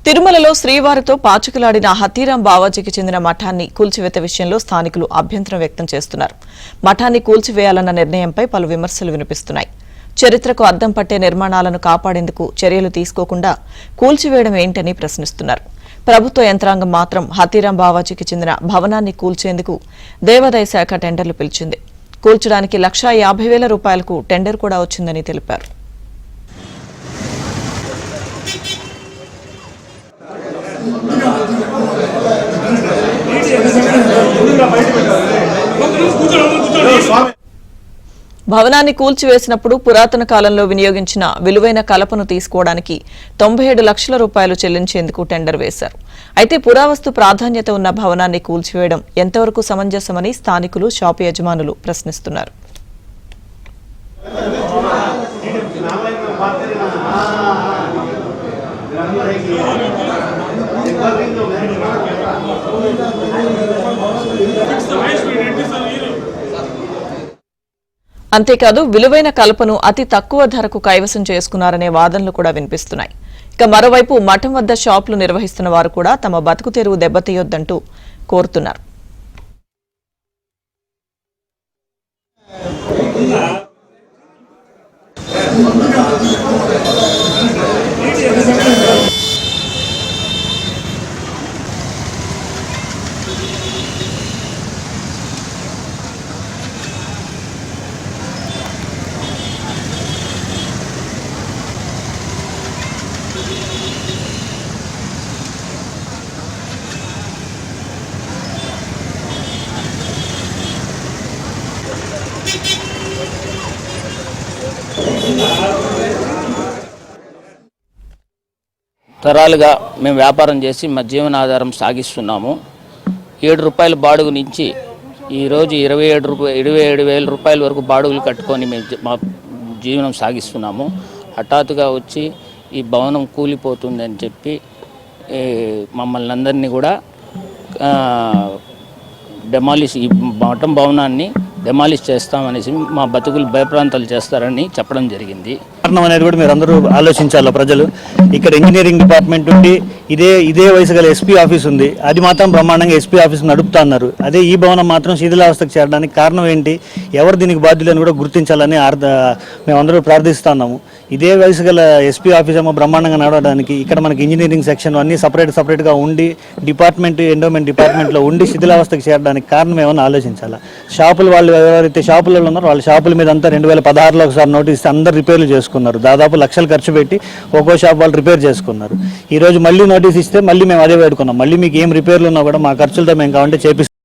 తిరుమలలో శ్రీవారితో పాచికలాడిన హతీరాం బావాజీకి చెందిన మఠాన్ని కూల్చివేత విషయంలో స్థానికులు అభ్యంతరం వ్యక్తం చేస్తున్నారు. మఠాన్ని కూల్చివేయాలన్న నిర్ణయంపై పలు విమర్శలు వినిపిస్తున్నాయి. చరిత్రకు అద్దం పట్టే నిర్మాణాలను కాపాడేందుకు చర్యలు తీసుకోకుండా కూల్చివేయడం ఏంటని ప్రశ్నిస్తున్నారు. ప్రభుత్వ యంత్రాంగం మాత్రం హతీరాం బావాజీకి చెందిన భవనాన్ని కూల్చేందుకు దేవాదాయ శాఖ టెండర్లు పిలిచింది. కూల్చడానికి ₹1,50,000 టెండర్ కూడా వచ్చిందని తెలిపారు. భవనాన్ని కూల్చివేసినప్పుడు పురాతన కాలంలో వినియోగించిన విలువైన కలపను తీసుకోవడానికి ₹97 లక్షల చెల్లించేందుకు టెండర్ వేశారు. అయితే పురావస్తు ప్రాధాన్యత ఉన్న భవనాన్ని కూల్చివేయడం ఎంతవరకు సమంజసమని స్థానికులు, షాపు యజమానులు ప్రశ్నిస్తున్నారు. అంతేకాదు విలువైన కలపను అతి తక్కువ ధరకు కైవసం చేసుకున్నారనే వాదనలు కూడా వినిపిస్తున్నాయి. ఇక మరోవైపు మఠం వద్ద షాపులు నిర్వహిస్తున్న వారు కూడా తమ బతుకు తెరువు దెబ్బతీయొద్దంటూ కోరుతున్నారు. తరాలుగా మేము వ్యాపారం చేసి మా జీవనాధారం సాగిస్తున్నాము. ₹7 బాడుగు నుంచి ఈరోజు ₹27,000 వరకు బాడుగులు కట్టుకొని మేము మా జీవనం సాగిస్తున్నాము. హఠాత్తుగా వచ్చి ఈ భవనం కూలిపోతుందని చెప్పి మమ్మల్ని అందరినీ కూడా ఈ మఠం భవనాన్ని డెమాలిష్ చేస్తామనేసి మా బతుకులు భయప్రాంతాలు చేస్తారని చెప్పడం జరిగింది. కారణం అనేది కూడా మీరు అందరూ ఆలోచించాలి. ప్రజలు ఇక్కడ ఇంజనీరింగ్ డిపార్ట్మెంట్ ఉండి ఇదే వయసు గల ఎస్పీ ఆఫీస్ ఉంది. అది మాత్రం బ్రహ్మాండంగా ఎస్పీ ఆఫీస్ నడుపుతా అన్నారు. అదే ఈ భవనం మాత్రం శిథిలావస్థకు చేరడానికి కారణం ఏంటి, ఎవరు దీనికి బాధ్యులని కూడా గుర్తించాలని మేమందరూ ప్రార్థిస్తున్నాము. ఇదే వయసు గల ఎస్పీ ఆఫీస్ ఏమో బ్రహ్మాండంగా నడవడానికి ఇక్కడ మనకి ఇంజనీరింగ్ సెక్షన్ అన్ని సపరేట్గా ఉండి డిపార్ట్మెంట్ ఎండోమెంట్ డిపార్ట్మెంట్లో ఉండి శిథిలావస్థకు చేరడానికి కారణం ఏమని ఆలోచించాలి. షాపుల వాళ్ళు ఎవరైతే షాపులలో ఉన్నారో వాళ్ళ షాపుల మీద అంతా 2016లో ఒకసారి నోటీస్ అందరు రిపేర్లు చేసుకున్నారు. దాదాపు లక్షలు ఖర్చు పెట్టి ఒక్కో షాప్ వాళ్ళు రిపేర్ చేసుకున్నారు. ఈ రోజు మళ్ళీ నోటీస్ ఇస్తే మళ్ళీ మేము అదే వేడుకున్నాం. మళ్ళీ మీకు ఏం రిపేర్లు ఉన్నా కూడా మా ఖర్చులతో మేము కావాలంటే చేపిస్తాం.